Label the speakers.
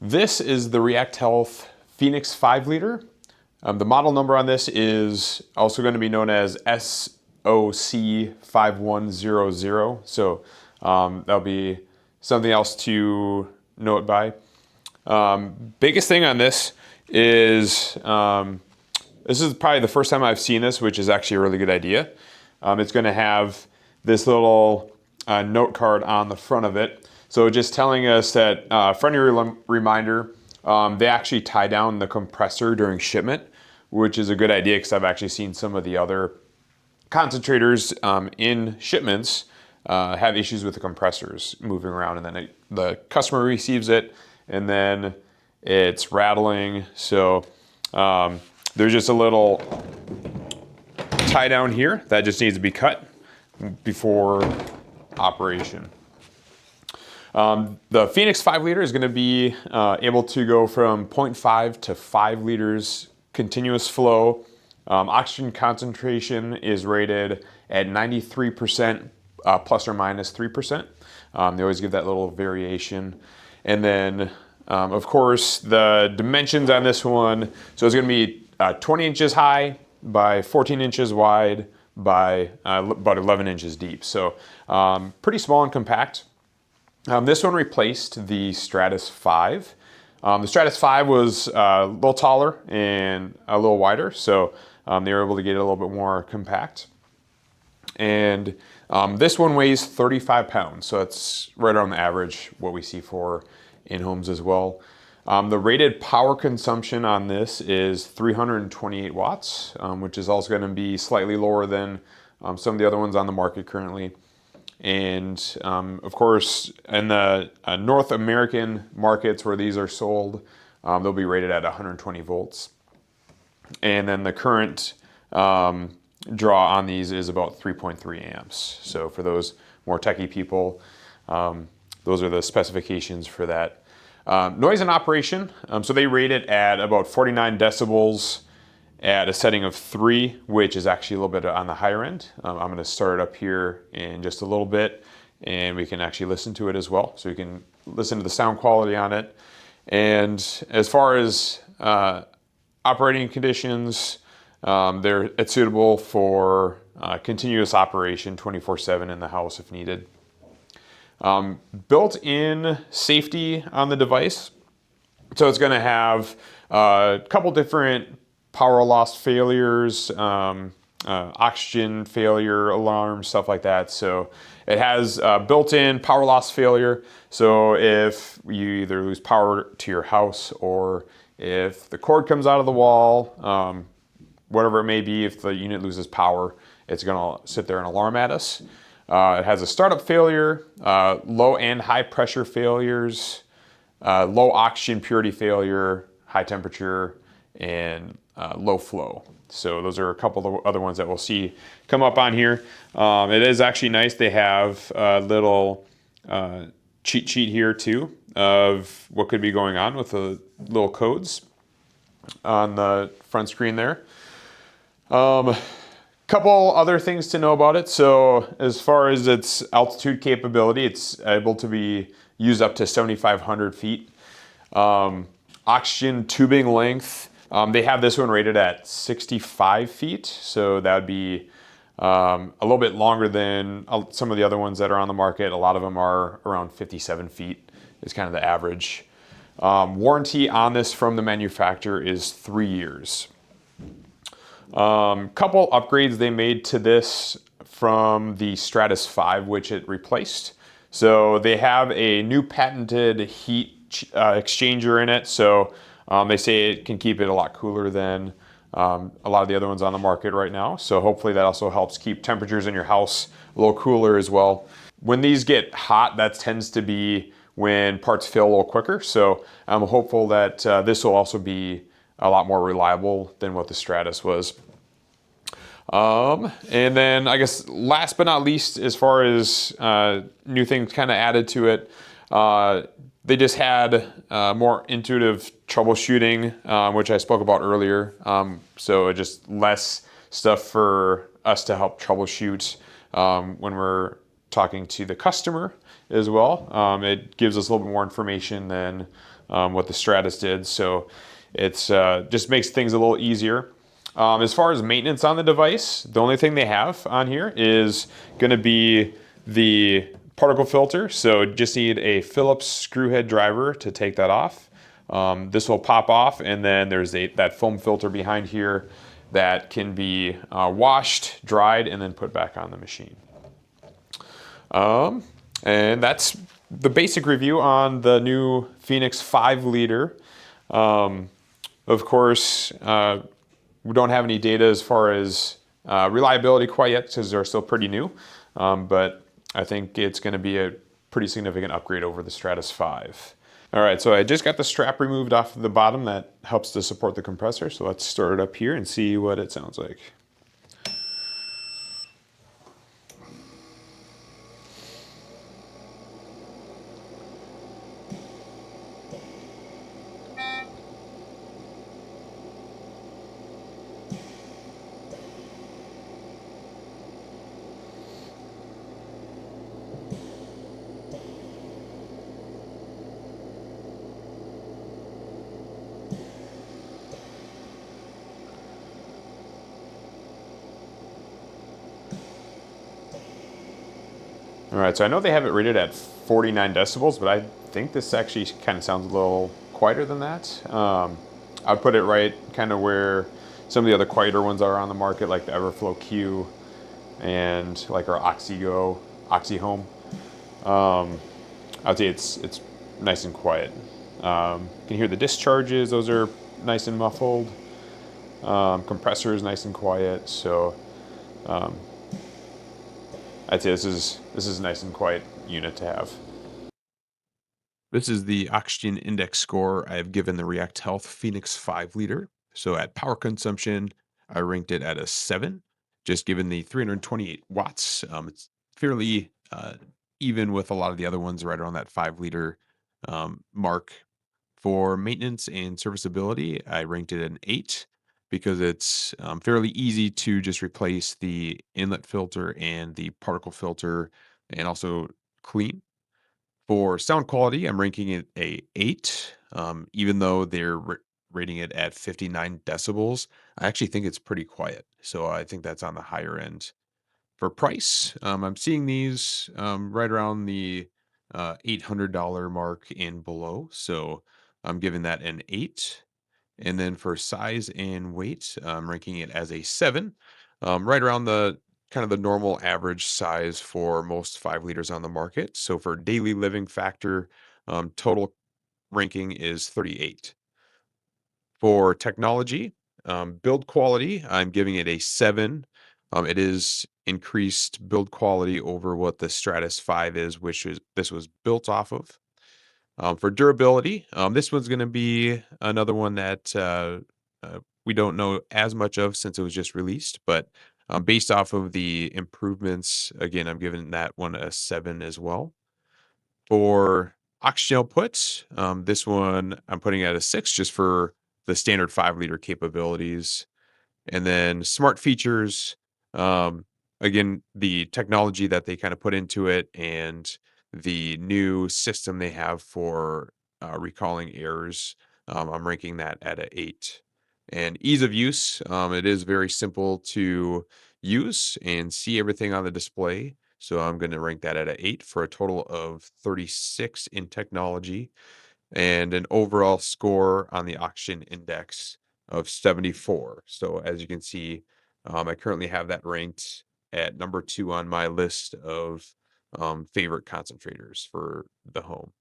Speaker 1: This is the React Health Phoenix 5 liter. The model number on this is also going to be known as SOC5100. So that'll be something else to note by. Biggest thing on this is, this is probably the first time I've seen this, which is actually a really good idea. It's going to have this little note card on the front of it. So just telling us that, friendly reminder, they actually tie down the compressor during shipment, which is a good idea because I've actually seen some of the other concentrators in shipments have issues with the compressors moving around, and then the customer receives it and then it's rattling. So there's just a little tie down here that just needs to be cut before operation. The Phoenix 5 liter is going to be able to go from 0.5 to 5 liters continuous flow. Oxygen concentration is rated at 93% plus or minus 3%. They always give that little variation. And then, of course, the dimensions on this one, so it's going to be 20 inches high by 14 inches wide by about 11 inches deep. So pretty small and compact. This one replaced the Stratus 5. The Stratus 5 was a little taller and a little wider, so they were able to get it a little bit more compact. And this one weighs 35 pounds, so it's right around the average what we see for in-homes as well. The rated power consumption on this is 328 watts, which is also going to be slightly lower than some of the other ones on the market currently. And of course, in the North American markets where these are sold, they'll be rated at 120 volts. And then the current draw on these is about 3.3 amps. So for those more techie people, those are the specifications for that. Noise and operation, so they rate it at about 49 decibels at a setting of 3, which is actually a little bit on the higher end. I'm going to start it up here in just a little bit, and we can actually listen to it as well. So you can listen to the sound quality on it. And as far as operating conditions, it's suitable for continuous operation 24/7 in the house if needed. Built-in safety on the device. So it's going to have a couple different power loss failures, oxygen failure alarms, stuff like that. So it has built-in power loss failure. So if you either lose power to your house or if the cord comes out of the wall, whatever it may be, if the unit loses power, it's going to sit there and alarm at us. It has a startup failure, low and high pressure failures, low oxygen purity failure, high temperature, and low flow. So those are a couple of other ones that we'll see come up on here. It is actually nice. They have a little cheat sheet here too of what could be going on with the little codes on the front screen there. Couple other things to know about it. So as far as its altitude capability, it's able to be used up to 7,500 feet. Oxygen tubing length, they have this one rated at 65 feet. So that would be a little bit longer than some of the other ones that are on the market. A lot of them are around 57 feet is kind of the average. Warranty on this from the manufacturer is 3 years. Couple upgrades they made to this from the Stratus 5, which it replaced. So they have a new patented heat exchanger in it. So they say it can keep it a lot cooler than a lot of the other ones on the market right now. So hopefully that also helps keep temperatures in your house a little cooler as well. When these get hot, that tends to be when parts fail a little quicker. So I'm hopeful that this will also be a lot more reliable than what the Stratus was. And then I guess last but not least, as far as new things kind of added to it, they just had more intuitive troubleshooting, which I spoke about earlier. So just less stuff for us to help troubleshoot when we're talking to the customer as well. It gives us a little bit more information than what the Stratus did. So it's just makes things a little easier. As far as maintenance on the device, the only thing they have on here is going to be the particle filter. So just need a Phillips screw head driver to take that off. This will pop off, and then there's that foam filter behind here that can be washed, dried, and then put back on the machine. And that's the basic review on the new Phoenix 5 liter. Of course, we don't have any data as far as reliability quite yet because they're still pretty new, but I think it's going to be a pretty significant upgrade over the Stratus 5. All right, so I just got the strap removed off the bottom that helps to support the compressor, so let's start it up here and see what it sounds like. All right, so I know they have it rated at 49 decibels, but I think this actually kind of sounds a little quieter than that. I'd put it right kind of where some of the other quieter ones are on the market, like the Everflow Q and like our Oxygo, Oxyhome. I'd say it's nice and quiet. You can hear the discharges; those are nice and muffled. Compressor is nice and quiet, so I'd say this is a nice and quiet unit to have. This is the oxygen index score I've given the React Health Phoenix 5 liter. So at power consumption, I ranked it at a 7, just given the 328 watts. It's fairly even with a lot of the other ones right around that 5 liter mark. For maintenance and serviceability, I ranked it an 8 because it's fairly easy to just replace the inlet filter and the particle filter and also clean. For sound quality, I'm ranking it a 8, even though they're rating it at 59 decibels. I actually think it's pretty quiet, so I think that's on the higher end. For price, I'm seeing these right around the $800 mark and below, so I'm giving that an 8. And then for size and weight, I'm ranking it as a 7, right around the kind of the normal average size for most 5 liters on the market. So for daily living factor, total ranking is 38. For technology, build quality, I'm giving it a 7. It is increased build quality over what the Stratus 5 is, which is this was built off of. For durability, this one's going to be another one that we don't know as much of since it was just released, but based off of the improvements, again, I'm giving that one a 7 as well. For oxygen output, this one I'm putting at a 6 just for the standard 5 liter capabilities. And then smart features, um, again, the technology that they kind of put into it and the new system they have for recalling errors, I'm ranking that at a 8. And ease of use, it is very simple to use and see everything on the display. So I'm going to rank that at a 8 for a total of 36 in technology and an overall score on the oxygen index of 74. So as you can see, I currently have that ranked at number 2 on my list of favorite concentrators for the home.